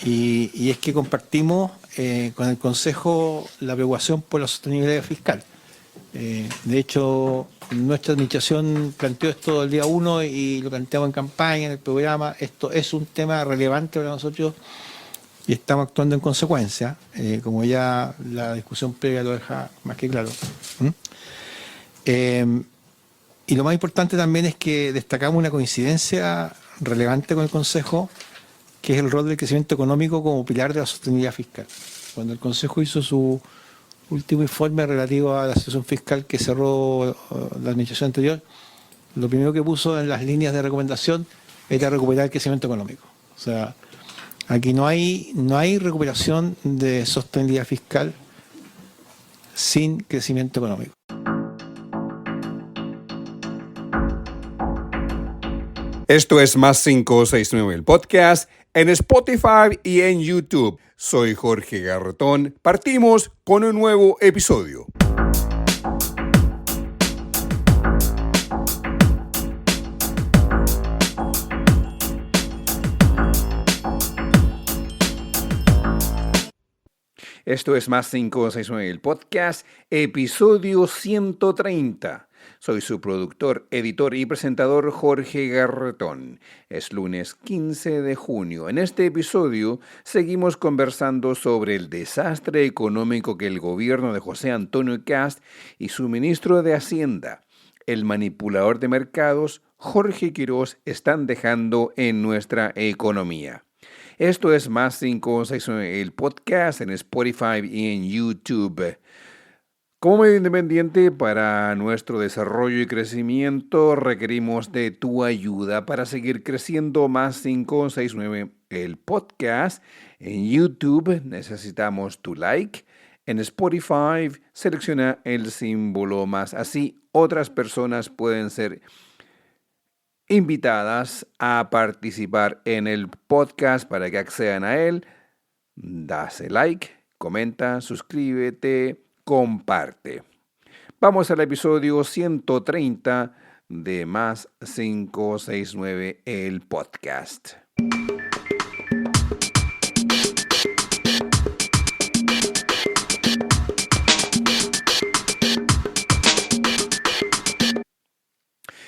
y es que compartimos con el Consejo la preocupación por la sostenibilidad fiscal. De hecho, nuestra administración planteó esto el día 1 y lo planteamos en campaña, en el programa. Esto es un tema relevante para nosotros y estamos actuando en consecuencia, como ya la discusión previa lo deja más que claro. ¿Mm? Y lo más importante también es que destacamos una coincidencia relevante con el Consejo, que es el rol del crecimiento económico como pilar de la sostenibilidad fiscal. Cuando el Consejo hizo su último informe relativo a la situación fiscal que cerró la administración anterior, lo primero que puso en las líneas de recomendación era recuperar el crecimiento económico. O sea, aquí no hay recuperación de sostenibilidad fiscal sin crecimiento económico. Esto es Más 569, el podcast, en Spotify y en YouTube. Soy Jorge Garretón. Partimos con un nuevo episodio. Esto es Más 569, el podcast, episodio 130. Soy su productor, editor y presentador Jorge Garretón. Es lunes 15 de junio. En este episodio seguimos conversando sobre el desastre económico que el gobierno de José Antonio Kast y su ministro de Hacienda, el manipulador de mercados, Jorge Quirós, están dejando en nuestra economía. Esto es Más 569, el podcast en Spotify y en YouTube. Como medio independiente para nuestro desarrollo y crecimiento, requerimos de tu ayuda para seguir creciendo. Más 569, el podcast. En YouTube necesitamos tu like. En Spotify selecciona el símbolo más. Así otras personas pueden ser invitadas a participar en el podcast. Para que accedan a él, dase like, comenta, suscríbete, comparte. Vamos al episodio 130 de Más 569, el podcast.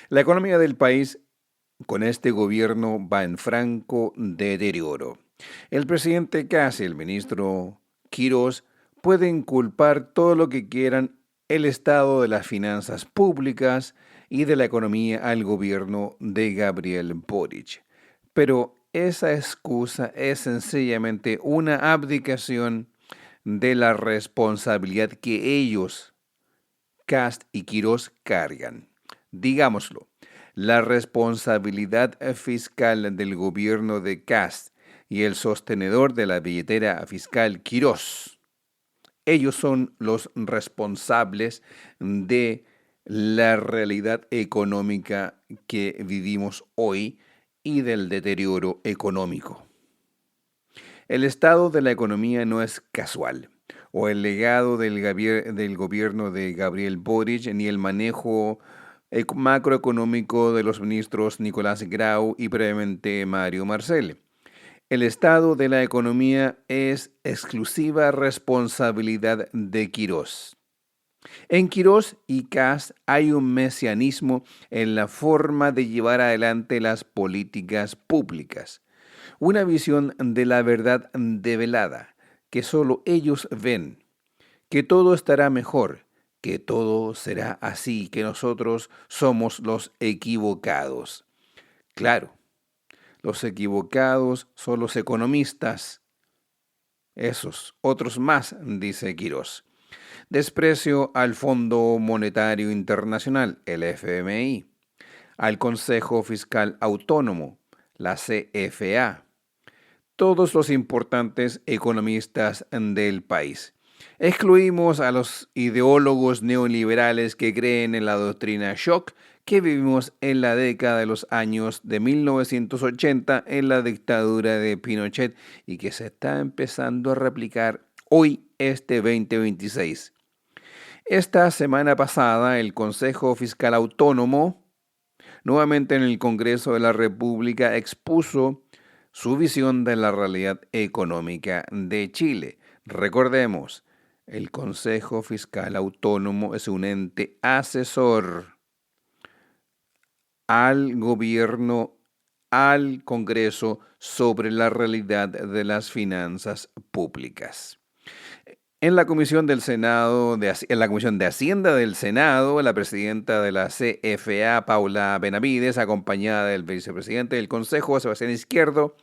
La economía del país con este gobierno va en franco deterioro. El presidente Kast y el ministro Quirós pueden culpar todo lo que quieran el estado de las finanzas públicas y de la economía al gobierno de Gabriel Boric. Pero esa excusa es sencillamente una abdicación de la responsabilidad que ellos, Kast y Quirós, cargan. Digámoslo, la responsabilidad fiscal del gobierno de Kast y el sostenedor de la billetera fiscal Quirós. Ellos son los responsables de la realidad económica que vivimos hoy y del deterioro económico. El estado de la economía no es casual, o el legado del gobierno de Gabriel Boric, ni el manejo macroeconómico de los ministros Nicolás Grau y previamente Mario Marcel. El estado de la economía es exclusiva responsabilidad de Quirós. En Quirós y Kast hay un mesianismo en la forma de llevar adelante las políticas públicas. Una visión de la verdad develada, que solo ellos ven, que todo estará mejor, que todo será así, que nosotros somos los equivocados. Claro, los equivocados son los economistas. Esos, otros más, dice Quirós. Desprecio al Fondo Monetario Internacional, el FMI, al Consejo Fiscal Autónomo, la CFA, todos los importantes economistas del país. Excluimos a los ideólogos neoliberales que creen en la doctrina shock que vivimos en la década de los años de 1980 en la dictadura de Pinochet y que se está empezando a replicar hoy, este 2026. Esta semana pasada, el Consejo Fiscal Autónomo, nuevamente en el Congreso de la República, expuso su visión de la realidad económica de Chile. Recordemos, el Consejo Fiscal Autónomo es un ente asesor al gobierno, al Congreso, sobre la realidad de las finanzas públicas. En la Comisión del Senado, en la Comisión de Hacienda del Senado, la presidenta de la CFA, Paula Benavides, acompañada del vicepresidente del Consejo, Sebastián Izquierdo,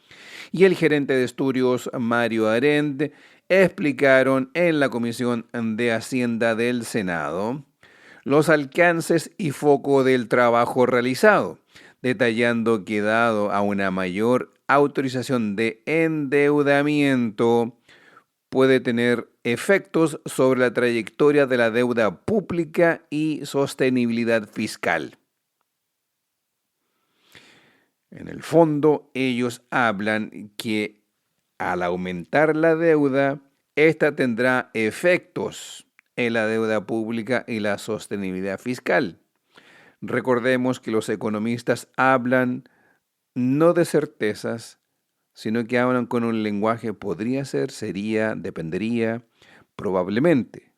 y el gerente de estudios, Mario Arend, explicaron en la Comisión de Hacienda del Senado los alcances y foco del trabajo realizado, detallando que dado a una mayor autorización de endeudamiento, puede tener efectos sobre la trayectoria de la deuda pública y sostenibilidad fiscal. En el fondo, ellos hablan que al aumentar la deuda, esta tendrá efectos en la deuda pública y la sostenibilidad fiscal. Recordemos que los economistas hablan no de certezas, sino que hablan con un lenguaje podría ser, sería, dependería, probablemente.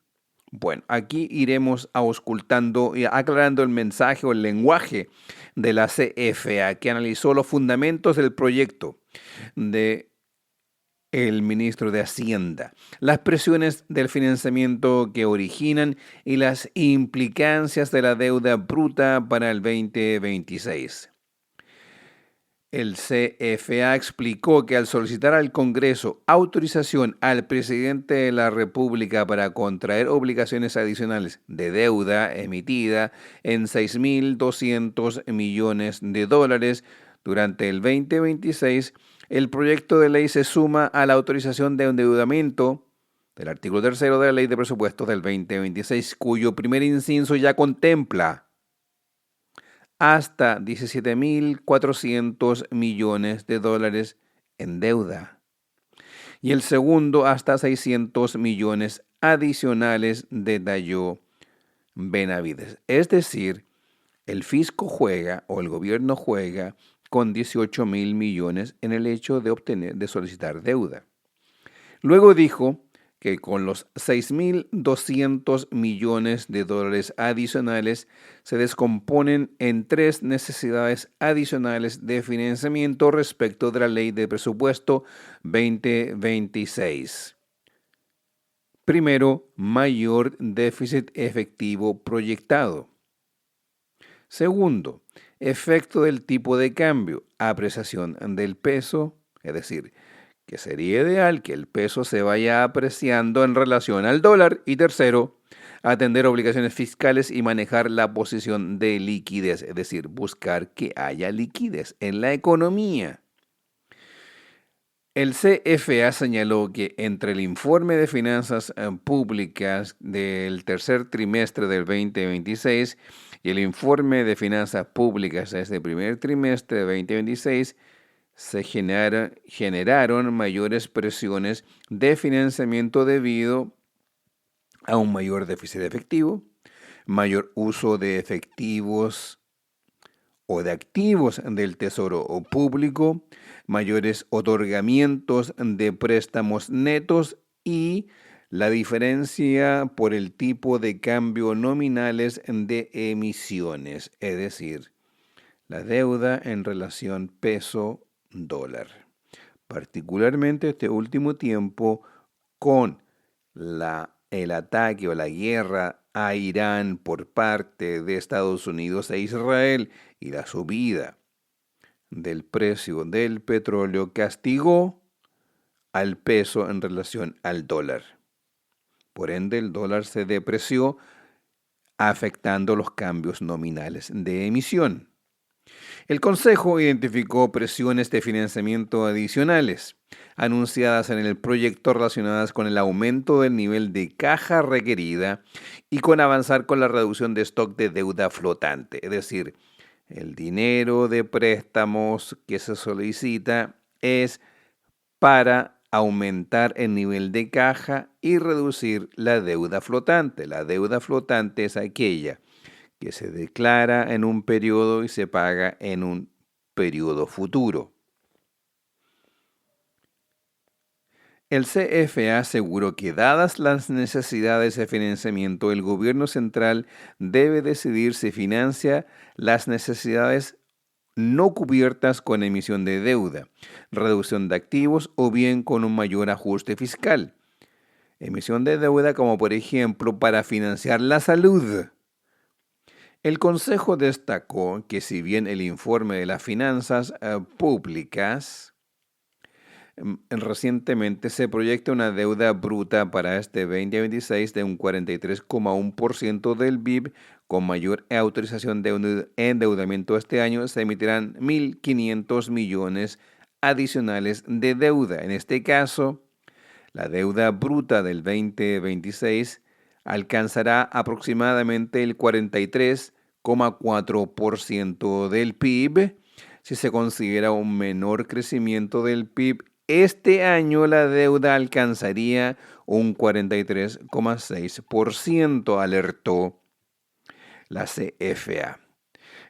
Bueno, aquí iremos auscultando y aclarando el mensaje o el lenguaje de la CFA, que analizó los fundamentos del proyecto de el ministro de Hacienda, las presiones del financiamiento que originan y las implicancias de la deuda bruta para el 2026. El CFA explicó que al solicitar al Congreso autorización al presidente de la República para contraer obligaciones adicionales de deuda emitida en 6.200 millones de dólares durante el 2026, el proyecto de ley se suma a la autorización de endeudamiento del artículo 3 de la Ley de Presupuestos del 2026, cuyo primer inciso ya contempla hasta 17.400 millones de dólares en deuda. Y el segundo hasta 600 millones adicionales, detalló Benavides. Es decir, el fisco juega o el gobierno juega con 18.000 millones en el hecho de solicitar deuda. Luego dijo que con los 6.200 millones de dólares adicionales se descomponen en tres necesidades adicionales de financiamiento respecto de la Ley de Presupuesto 2026. Primero, mayor déficit efectivo proyectado. Segundo, efecto del tipo de cambio, apreciación del peso, es decir, que sería ideal que el peso se vaya apreciando en relación al dólar. Y tercero, atender obligaciones fiscales y manejar la posición de liquidez, es decir, buscar que haya liquidez en la economía. El CFA señaló que entre el informe de finanzas públicas del tercer trimestre del 2026 y el informe de finanzas públicas de este primer trimestre de 2026, se generaron mayores presiones de financiamiento debido a un mayor déficit efectivo, mayor uso de efectivos o de activos del tesoro público, mayores otorgamientos de préstamos netos y la diferencia por el tipo de cambio nominales de emisiones, es decir, la deuda en relación peso-dólar. Particularmente este último tiempo con el ataque o la guerra a Irán por parte de Estados Unidos e Israel y la subida del precio del petróleo castigó al peso en relación al dólar. Por ende, el dólar se depreció, afectando los cambios nominales de emisión. El Consejo identificó presiones de financiamiento adicionales anunciadas en el proyecto relacionadas con el aumento del nivel de caja requerida y con avanzar con la reducción de stock de deuda flotante, es decir, el dinero de préstamos que se solicita es para aumentar el nivel de caja y reducir la deuda flotante. La deuda flotante es aquella que se declara en un periodo y se paga en un periodo futuro. El CFA aseguró que dadas las necesidades de financiamiento, el gobierno central debe decidir si financia las necesidades no cubiertas con emisión de deuda, reducción de activos o bien con un mayor ajuste fiscal. Emisión de deuda como por ejemplo para financiar la salud. El Consejo destacó que si bien el informe de las finanzas públicas recientemente se proyecta una deuda bruta para este 2026 de un 43,1% del PIB, con mayor autorización de endeudamiento este año, se emitirán 1.500 millones adicionales de deuda. En este caso, la deuda bruta del 2026 alcanzará aproximadamente el 43,4% del PIB. Si se considera un menor crecimiento del PIB, este año la deuda alcanzaría un 43,6%, alertó la CFA.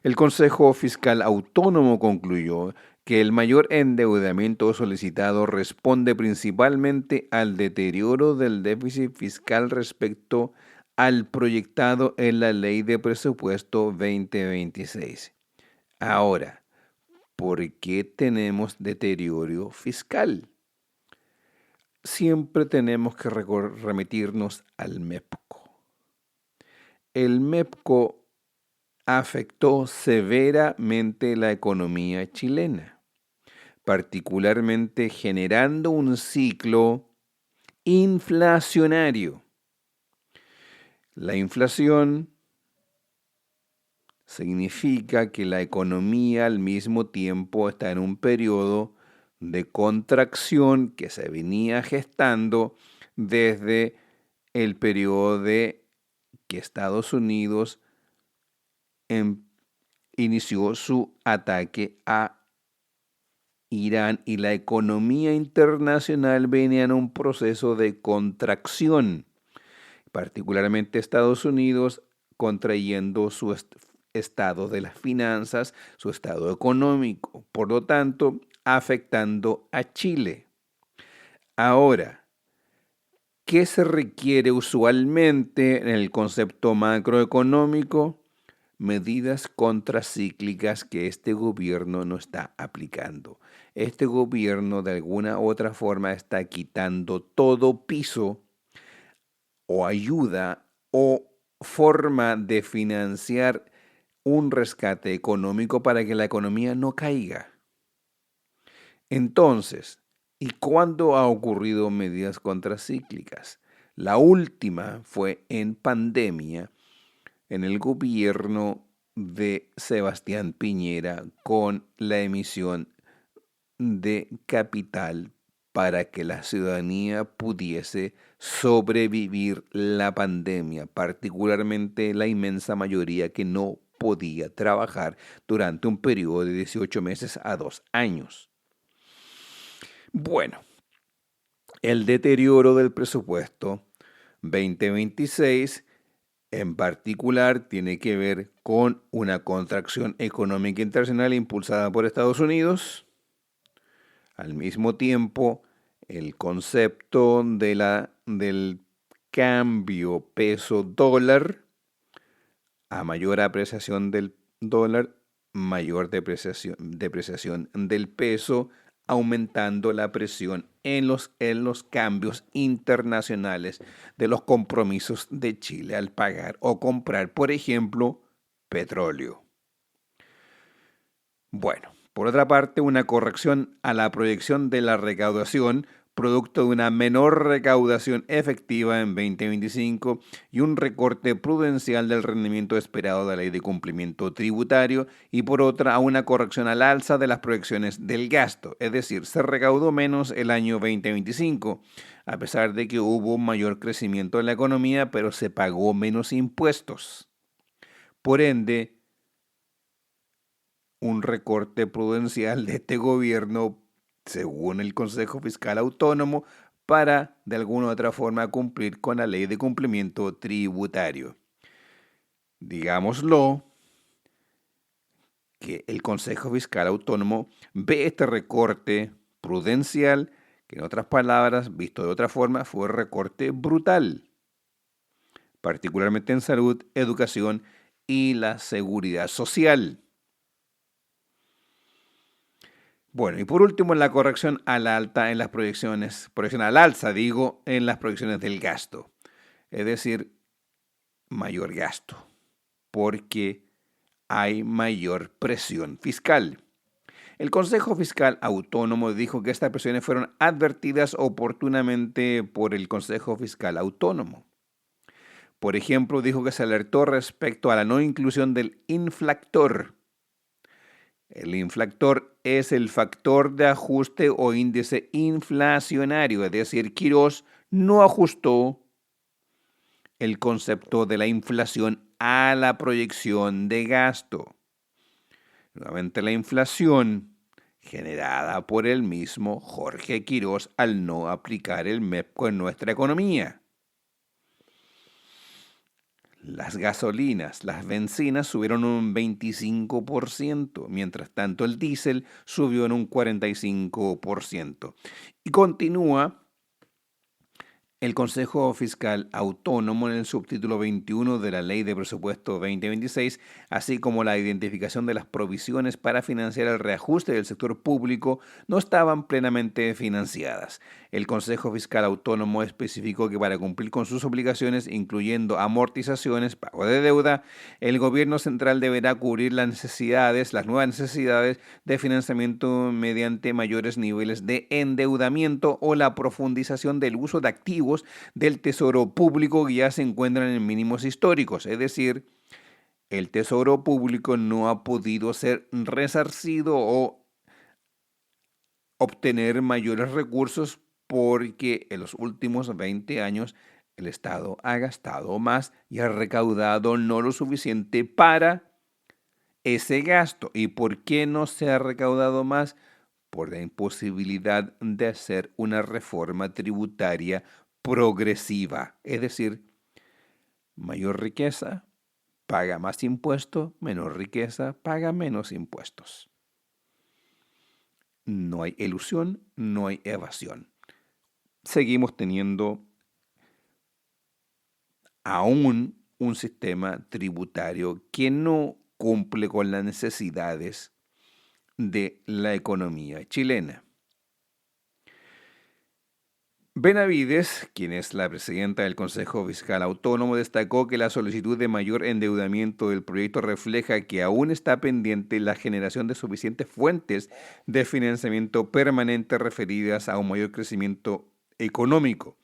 El Consejo Fiscal Autónomo concluyó que el mayor endeudamiento solicitado responde principalmente al deterioro del déficit fiscal respecto al proyectado en la Ley de Presupuesto 2026. Ahora, ¿por qué tenemos deterioro fiscal? Siempre tenemos que remitirnos al MEPCO. El MEPCO afectó severamente la economía chilena, particularmente generando un ciclo inflacionario. La inflación significa que la economía al mismo tiempo está en un periodo de contracción que se venía gestando desde el periodo de que Estados Unidos inició su ataque a Irán y la economía internacional venía en un proceso de contracción, particularmente Estados Unidos contrayendo su estado de las finanzas, su estado económico, por lo tanto, afectando a Chile. Ahora, ¿qué se requiere usualmente en el concepto macroeconómico? Medidas contracíclicas que este gobierno no está aplicando. Este gobierno de alguna u otra forma está quitando todo piso o ayuda o forma de financiar un rescate económico para que la economía no caiga. Entonces, ¿y cuándo ha ocurrido medidas contracíclicas? La última fue en pandemia, en el gobierno de Sebastián Piñera, con la emisión de capital para que la ciudadanía pudiese sobrevivir la pandemia, particularmente la inmensa mayoría que no podía trabajar durante un periodo de 18 meses a 2 años. Bueno, el deterioro del presupuesto 2026 en particular tiene que ver con una contracción económica internacional impulsada por Estados Unidos. Al mismo tiempo, el concepto del cambio peso-dólar, a mayor apreciación del dólar, mayor depreciación del peso, aumentando la presión en los cambios internacionales de los compromisos de Chile al pagar o comprar, por ejemplo, petróleo. Bueno, por otra parte, una corrección a la proyección de la recaudación, producto de una menor recaudación efectiva en 2025 y un recorte prudencial del rendimiento esperado de la ley de cumplimiento tributario, y por otra, a una corrección al alza de las proyecciones del gasto, es decir, se recaudó menos el año 2025, a pesar de que hubo un mayor crecimiento en la economía, pero se pagó menos impuestos. Por ende, un recorte prudencial de este gobierno, según el Consejo Fiscal Autónomo, para de alguna u otra forma cumplir con la ley de cumplimiento tributario. Digámoslo, que el Consejo Fiscal Autónomo ve este recorte prudencial, que en otras palabras, visto de otra forma, fue recorte brutal, particularmente en salud, educación y la seguridad social. Bueno, y por último, la corrección al alta en las proyección al alza, digo, en las proyecciones del gasto, es decir, mayor gasto, porque hay mayor presión fiscal. El Consejo Fiscal Autónomo dijo que estas presiones fueron advertidas oportunamente por el Consejo Fiscal Autónomo. Por ejemplo, dijo que se alertó respecto a la no inclusión del inflactor. El inflactor es el factor de ajuste o índice inflacionario, es decir, Quirós no ajustó el concepto de la inflación a la proyección de gasto. Nuevamente la inflación generada por el mismo Jorge Quirós al no aplicar el MEPCO en nuestra economía. Las gasolinas, las bencinas subieron un 25%, mientras tanto el diésel subió en un 45%. Y continúa el Consejo Fiscal Autónomo en el subtítulo 21 de la Ley de Presupuesto 2026, así como la identificación de las provisiones para financiar el reajuste del sector público, no estaban plenamente financiadas. El Consejo Fiscal Autónomo especificó que para cumplir con sus obligaciones, incluyendo amortizaciones, pago de deuda, el gobierno central deberá cubrir las nuevas necesidades de financiamiento mediante mayores niveles de endeudamiento o la profundización del uso de activos del tesoro público que ya se encuentran en mínimos históricos, es decir, el tesoro público no ha podido ser resarcido o obtener mayores recursos porque en los últimos 20 años el Estado ha gastado más y ha recaudado no lo suficiente para ese gasto. ¿Y por qué no se ha recaudado más? Por la imposibilidad de hacer una reforma tributaria progresiva, es decir, mayor riqueza paga más impuestos, menor riqueza paga menos impuestos. No hay elusión, no hay evasión. Seguimos teniendo aún un sistema tributario que no cumple con las necesidades de la economía chilena. Benavides, quien es la presidenta del Consejo Fiscal Autónomo, destacó que la solicitud de mayor endeudamiento del proyecto refleja que aún está pendiente la generación de suficientes fuentes de financiamiento permanente referidas a un mayor crecimiento económico.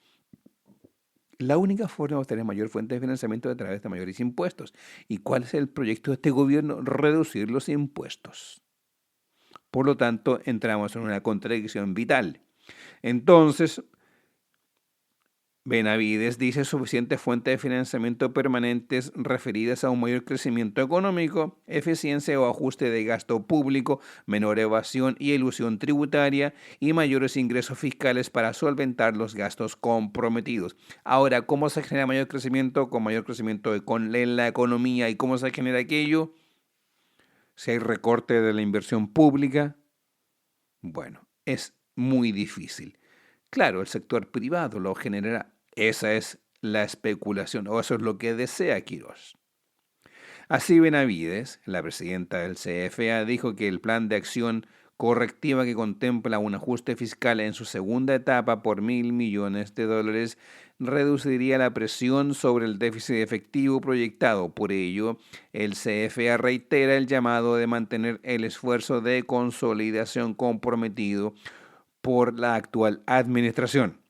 La única forma de obtener mayor fuente de financiamiento es a través de mayores impuestos. ¿Y cuál es el proyecto de este gobierno? Reducir los impuestos. Por lo tanto, entramos en una contradicción vital. Entonces, Benavides dice suficientes fuentes de financiamiento permanentes referidas a un mayor crecimiento económico, eficiencia o ajuste de gasto público, menor evasión y elusión tributaria y mayores ingresos fiscales para solventar los gastos comprometidos. Ahora, ¿cómo se genera mayor crecimiento? Con mayor crecimiento en la economía. ¿Y cómo se genera aquello? Si hay recorte de la inversión pública, bueno, es muy difícil. Claro, el sector privado lo generará. Esa es la especulación, o eso es lo que desea Quirós. Así Benavides, la presidenta del CFA, dijo que el plan de acción correctiva que contempla un ajuste fiscal en su segunda etapa por $1.000 millones reduciría la presión sobre el déficit efectivo proyectado. Por ello, el CFA reitera el llamado de mantener el esfuerzo de consolidación comprometido por la actual administración.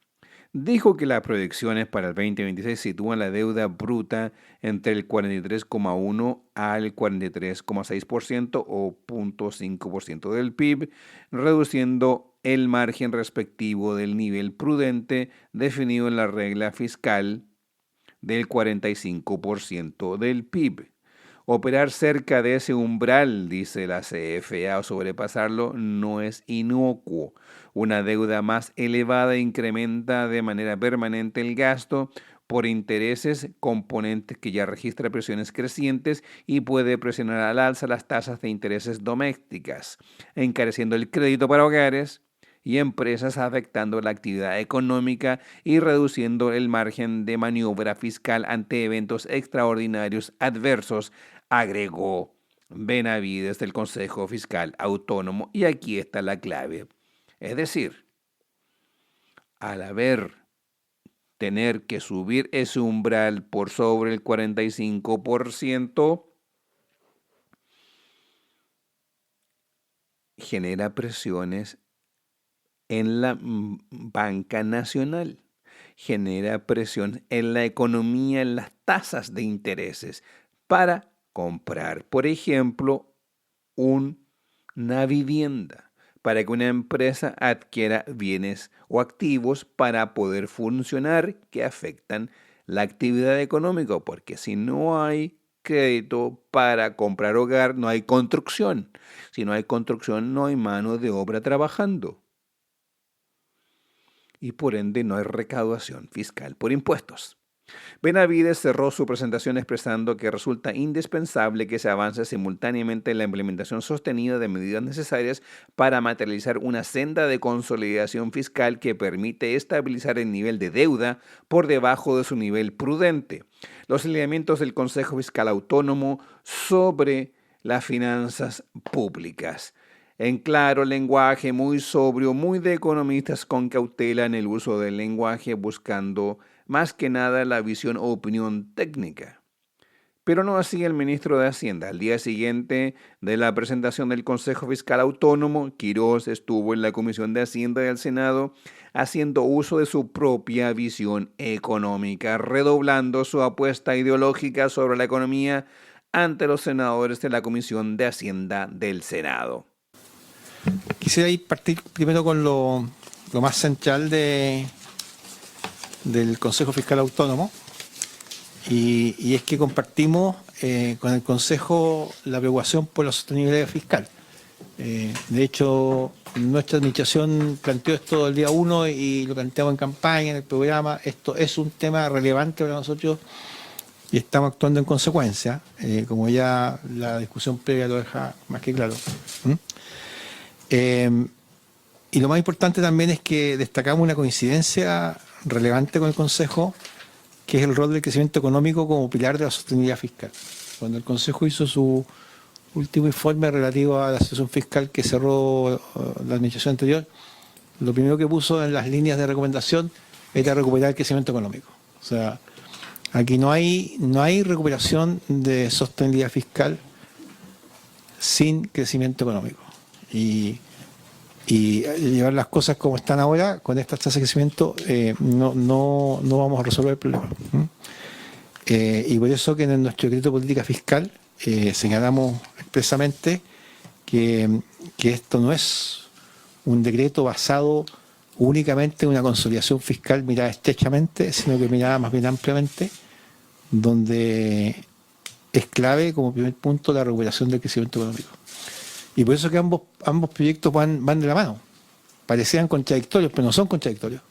Dijo que las proyecciones para el 2026 sitúan la deuda bruta entre el 43,1 al 43,6% o 0,5% del PIB, reduciendo el margen respectivo del nivel prudente definido en la regla fiscal del 45% del PIB. Operar cerca de ese umbral, dice la CFA, o sobrepasarlo no es inocuo. Una deuda más elevada incrementa de manera permanente el gasto por intereses, componentes que ya registra presiones crecientes y puede presionar al alza las tasas de intereses domésticas, encareciendo el crédito para hogares y empresas, afectando la actividad económica y reduciendo el margen de maniobra fiscal ante eventos extraordinarios adversos, agregó Benavides del Consejo Fiscal Autónomo. Y aquí está la clave. Es decir, al tener que subir ese umbral por sobre el 45%, genera presiones en la banca nacional, genera presión en la economía, en las tasas de intereses, para comprar, por ejemplo, una vivienda, para que una empresa adquiera bienes o activos para poder funcionar que afectan la actividad económica, porque si no hay crédito para comprar hogar, no hay construcción. Si no hay construcción, no hay mano de obra trabajando. Y por ende no hay recaudación fiscal por impuestos. Benavides cerró su presentación expresando que resulta indispensable que se avance simultáneamente en la implementación sostenida de medidas necesarias para materializar una senda de consolidación fiscal que permite estabilizar el nivel de deuda por debajo de su nivel prudente. Los lineamientos del Consejo Fiscal Autónomo sobre las finanzas públicas. En claro lenguaje, muy sobrio, muy de economistas con cautela en el uso del lenguaje, buscando más que nada la visión o opinión técnica. Pero no así el ministro de Hacienda. Al día siguiente de la presentación del Consejo Fiscal Autónomo, Quirós estuvo en la Comisión de Hacienda del Senado haciendo uso de su propia visión económica, redoblando su apuesta ideológica sobre la economía ante los senadores de la Comisión de Hacienda del Senado. Quisiera ir partir primero con lo más central del Consejo Fiscal Autónomo, y es que compartimos con el Consejo la preocupación por la sostenibilidad fiscal. De hecho, nuestra administración planteó esto el día 1 y lo planteamos en campaña, en el programa. Esto es un tema relevante para nosotros y estamos actuando en consecuencia, como ya la discusión previa lo deja más que claro. Y lo más importante también es que destacamos una coincidencia relevante con el Consejo, que es el rol del crecimiento económico como pilar de la sostenibilidad fiscal. Cuando el Consejo hizo su último informe relativo a la situación fiscal que cerró la administración anterior, lo primero que puso en las líneas de recomendación era recuperar el crecimiento económico. O sea, aquí no hay recuperación de sostenibilidad fiscal sin crecimiento económico. Y llevar las cosas como están ahora, con estas tasas de crecimiento, no vamos a resolver el problema. Y por eso que en nuestro decreto de política fiscal señalamos expresamente que esto no es un decreto basado únicamente en una consolidación fiscal mirada estrechamente, sino que mirada más bien ampliamente, donde es clave como primer punto la recuperación del crecimiento económico. Y por eso que ambos proyectos van de la mano. Parecían contradictorios, pero no son contradictorios.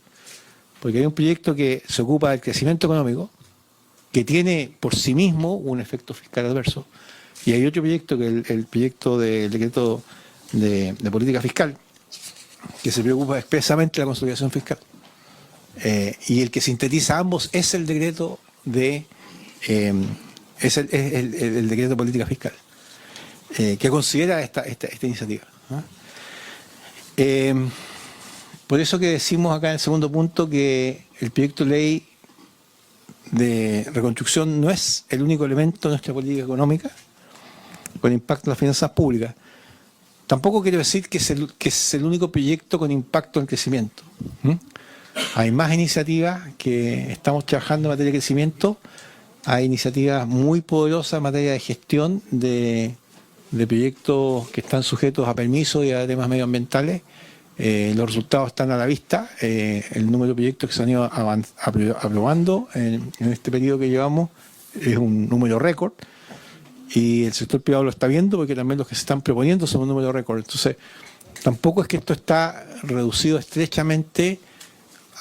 Porque hay un proyecto que se ocupa del crecimiento económico, que tiene por sí mismo un efecto fiscal adverso. Y hay otro proyecto, que es el proyecto del decreto de política fiscal, que se preocupa expresamente de la consolidación fiscal. Y el que sintetiza ambos es el decreto el decreto de política fiscal. Que considera esta iniciativa. Por eso que decimos acá en el segundo punto que el proyecto de ley de reconstrucción no es el único elemento de nuestra política económica con impacto en las finanzas públicas. Tampoco quiero decir que es el único proyecto con impacto en el crecimiento. Hay más iniciativas que estamos trabajando en materia de crecimiento. Hay iniciativas muy poderosas en materia de gestión de proyectos que están sujetos a permisos y a temas medioambientales. Los resultados están a la vista. El número de proyectos que se han ido aprobando en este periodo que llevamos es un número récord, y el sector privado lo está viendo porque también los que se están proponiendo son un número récord. Entonces, tampoco es que esto está reducido estrechamente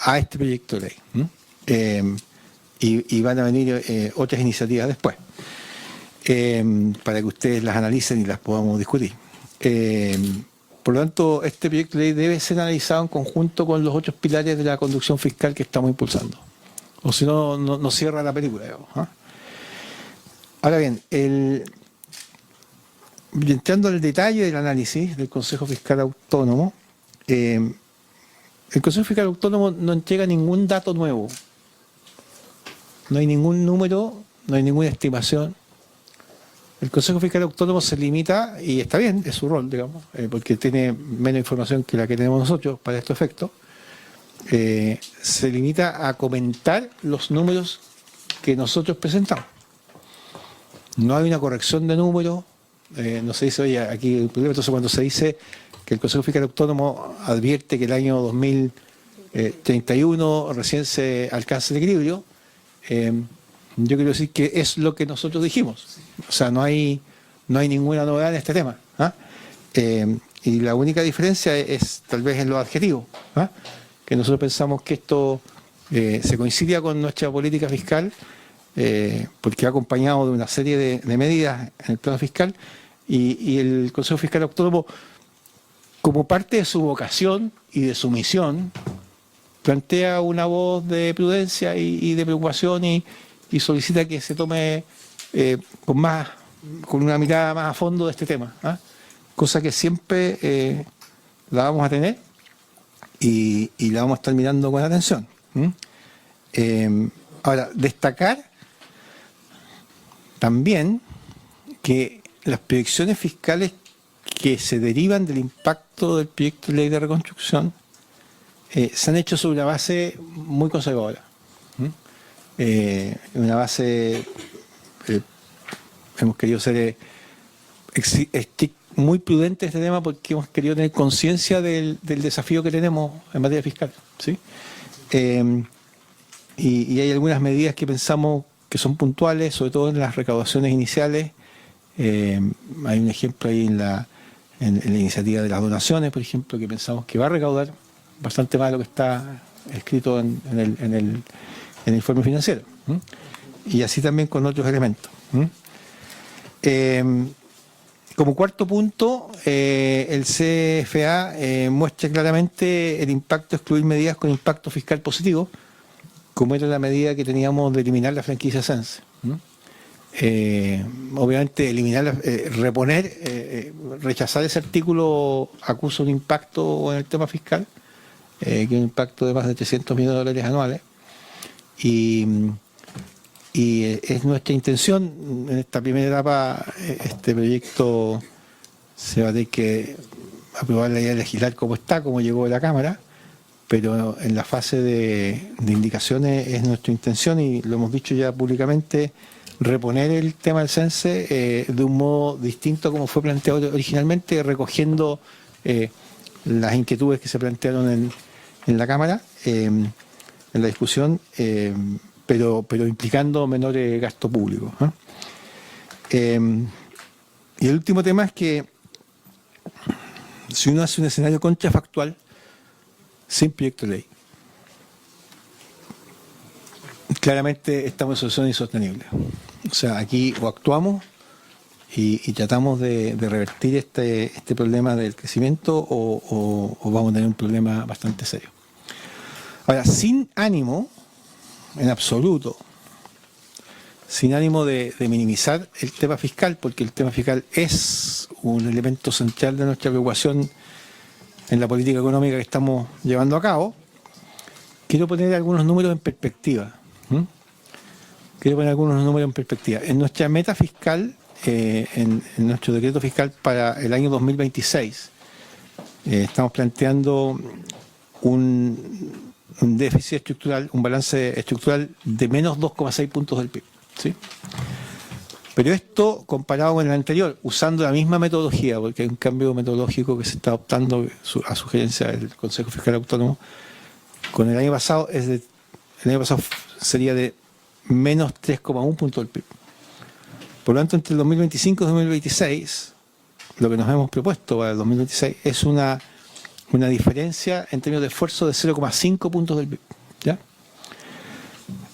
a este proyecto de ley. Y van a venir otras iniciativas después. Para que ustedes las analicen y las podamos discutir. Por lo tanto, este proyecto de ley debe ser analizado en conjunto con los otros pilares de la conducción fiscal que estamos impulsando. O si no, no cierra la película, digamos, ¿ah? Ahora bien, entrando al detalle del análisis del Consejo Fiscal Autónomo, el Consejo Fiscal Autónomo no entrega ningún dato nuevo. No hay ningún número, no hay ninguna estimación. El Consejo Fiscal Autónomo se limita, y está bien, es su rol, digamos, porque tiene menos información que la que tenemos nosotros para estos efectos, se limita a comentar los números que nosotros presentamos. No hay una corrección de números, no se dice, oye, aquí el problema. Entonces, cuando se dice que el Consejo Fiscal Autónomo advierte que el año 2031 recién se alcanza el equilibrio, yo quiero decir que es lo que nosotros dijimos. O sea, no hay ninguna novedad en este tema, ¿ah? Y la única diferencia es tal vez en los adjetivos, ¿ah? Que nosotros pensamos que esto se coincidia con nuestra política fiscal, porque ha acompañado de una serie de medidas en el plano fiscal, y el Consejo Fiscal Autónomo, como parte de su vocación y de su misión, plantea una voz de prudencia y de preocupación y solicita que se tome con una mirada más a fondo de este tema, ¿ah? Cosa que siempre la vamos a tener y la vamos a estar mirando con atención. Ahora, destacar también que las proyecciones fiscales que se derivan del impacto del proyecto de ley de reconstrucción se han hecho sobre una base muy conservadora. Una base, hemos querido ser muy prudentes en este tema porque hemos querido tener conciencia del desafío que tenemos en materia fiscal, ¿sí? Y hay algunas medidas que pensamos que son puntuales, sobre todo en las recaudaciones iniciales. Hay un ejemplo ahí en la iniciativa de las donaciones, por ejemplo, que pensamos que va a recaudar bastante más de lo que está escrito en el informe financiero. Y así también con otros elementos. Como cuarto punto, el CFA muestra claramente el impacto de excluir medidas con impacto fiscal positivo, como era la medida que teníamos de eliminar la franquicia Sense. Obviamente rechazar ese artículo acusa un impacto en el tema fiscal, que es un impacto de más de $300 millones anuales, y es nuestra intención en esta primera etapa. Este proyecto se va a tener que aprobar la idea de legislar como está, como llegó de la Cámara, pero en la fase de indicaciones es nuestra intención, y lo hemos dicho ya públicamente, reponer el tema del Sense de un modo distinto como fue planteado originalmente, recogiendo las inquietudes que se plantearon en la Cámara, en la discusión, pero implicando menores gasto público. Y el último tema es que si uno hace un escenario contrafactual sin proyecto de ley, claramente estamos en situación insostenible. O sea, aquí o actuamos y tratamos de revertir este problema del crecimiento, o vamos a tener un problema bastante serio. Ahora, sin ánimo, en absoluto, sin ánimo de minimizar el tema fiscal, porque el tema fiscal es un elemento central de nuestra preocupación en la política económica que estamos llevando a cabo, quiero poner algunos números en perspectiva. En nuestra meta fiscal, en nuestro decreto fiscal para el año 2026, estamos planteando un déficit estructural, un balance estructural de menos 2,6 puntos del PIB. ¿Sí? Pero esto, comparado con el anterior, usando la misma metodología, porque hay un cambio metodológico que se está adoptando a sugerencia del Consejo Fiscal Autónomo, con el año pasado, sería de menos 3,1 puntos del PIB. Por lo tanto, entre el 2025 y 2026, lo que nos hemos propuesto para el 2026 es una diferencia en términos de esfuerzo de 0,5 puntos del PIB. ¿Ya?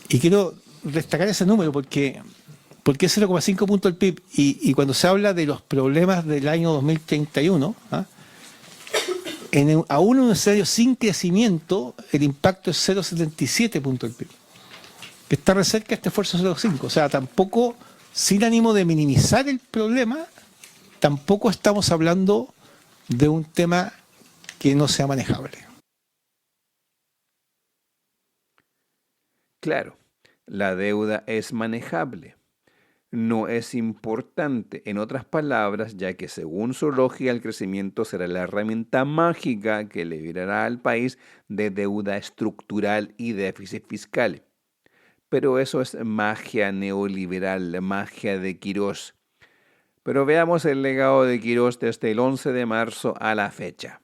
Y quiero destacar ese número porque es 0,5 puntos del PIB, y cuando se habla de los problemas del año 2031, aún en un escenario sin crecimiento, el impacto es 0,77 puntos del PIB, que está re cerca de este esfuerzo 0,5. O sea, tampoco, sin ánimo de minimizar el problema, tampoco estamos hablando de un tema que no sea manejable. Claro, la deuda es manejable. No es importante, en otras palabras, ya que según su lógica el crecimiento será la herramienta mágica que liberará al país de deuda estructural y déficit fiscal. Pero eso es magia neoliberal, magia de Quirós. Pero veamos el legado de Quirós desde el 11 de marzo a la fecha.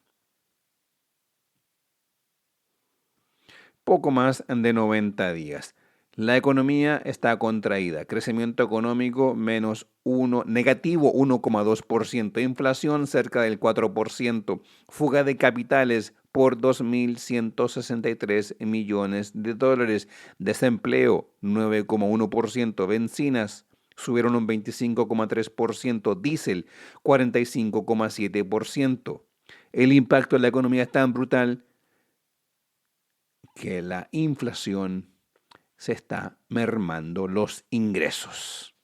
Poco más de 90 días. La economía está contraída, crecimiento económico negativo 1,2%, inflación cerca del 4%, fuga de capitales por 2.163 millones de dólares, desempleo 9,1%, bencinas subieron un 25,3%, diésel 45,7%. El impacto en la economía es tan brutal que la inflación se está mermando los ingresos.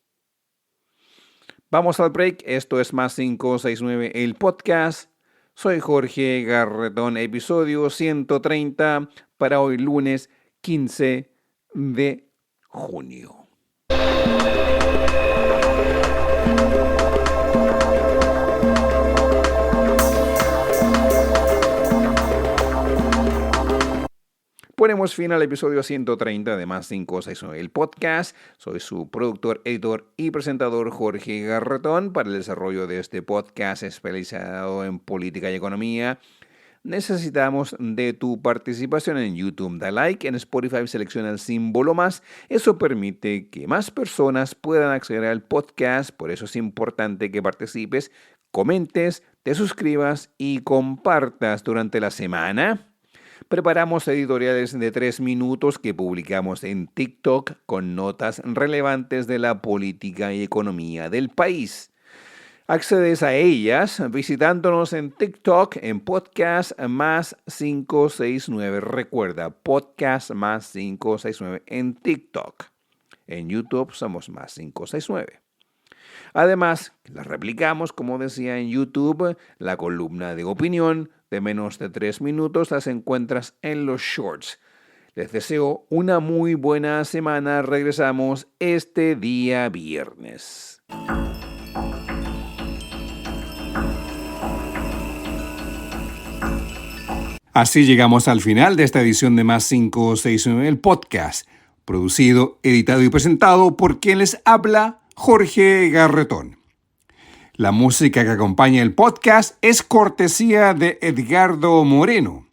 Vamos al break. Esto es Más 569, el podcast. Soy Jorge Garretón, episodio 130 para hoy lunes 15 de junio. Ponemos fin al episodio 130 de Más 569, el podcast. Soy su productor, editor y presentador Jorge Garretón. Para el desarrollo de este podcast especializado en política y economía, necesitamos de tu participación en YouTube. Da like, en Spotify selecciona el símbolo más. Eso permite que más personas puedan acceder al podcast. Por eso es importante que participes, comentes, te suscribas y compartas durante la semana. Preparamos editoriales de 3 minutos que publicamos en TikTok con notas relevantes de la política y economía del país. Accedes a ellas visitándonos en TikTok en Podcast Más 569. Recuerda, Podcast Más 569 en TikTok. En YouTube somos Más 569. Además, las replicamos, como decía en YouTube, la columna de opinión de menos de 3 minutos las encuentras en los shorts. Les deseo una muy buena semana. Regresamos este día viernes. Así llegamos al final de esta edición de Más 569, el podcast, producido, editado y presentado por quien les habla, Jorge Garretón. La música que acompaña el podcast es cortesía de Edgardo Moreno.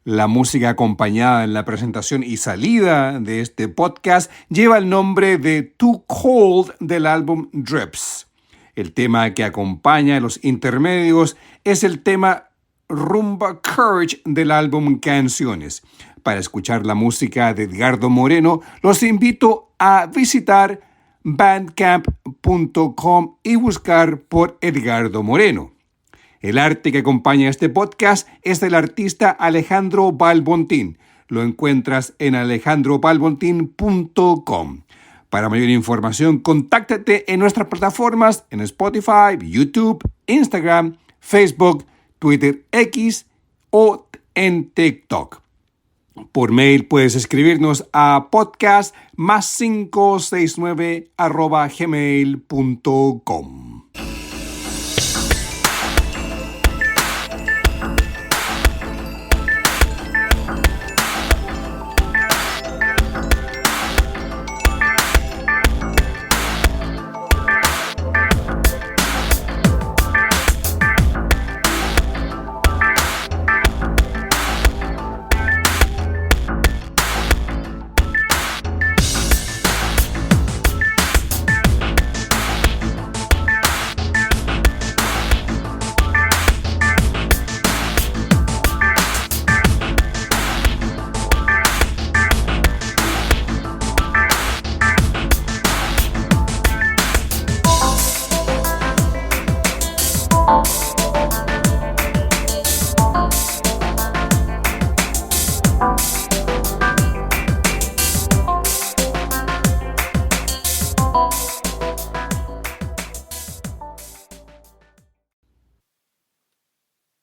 La música acompañada en la presentación y salida de este podcast lleva el nombre de Too Cold del álbum Drips. El tema que acompaña los intermedios es el tema Rumba Courage del álbum Canciones. Para escuchar la música de Edgardo Moreno, los invito a visitar bandcamp.com y buscar por Edgardo Moreno. El arte que acompaña este podcast es del artista Alejandro Balbontín. Lo encuentras en alejandrobalbontin.com. Para mayor información, contáctate en nuestras plataformas en Spotify, YouTube, Instagram, Facebook, Twitter X o en TikTok. Por mail puedes escribirnos a podcast+569@gmail.com.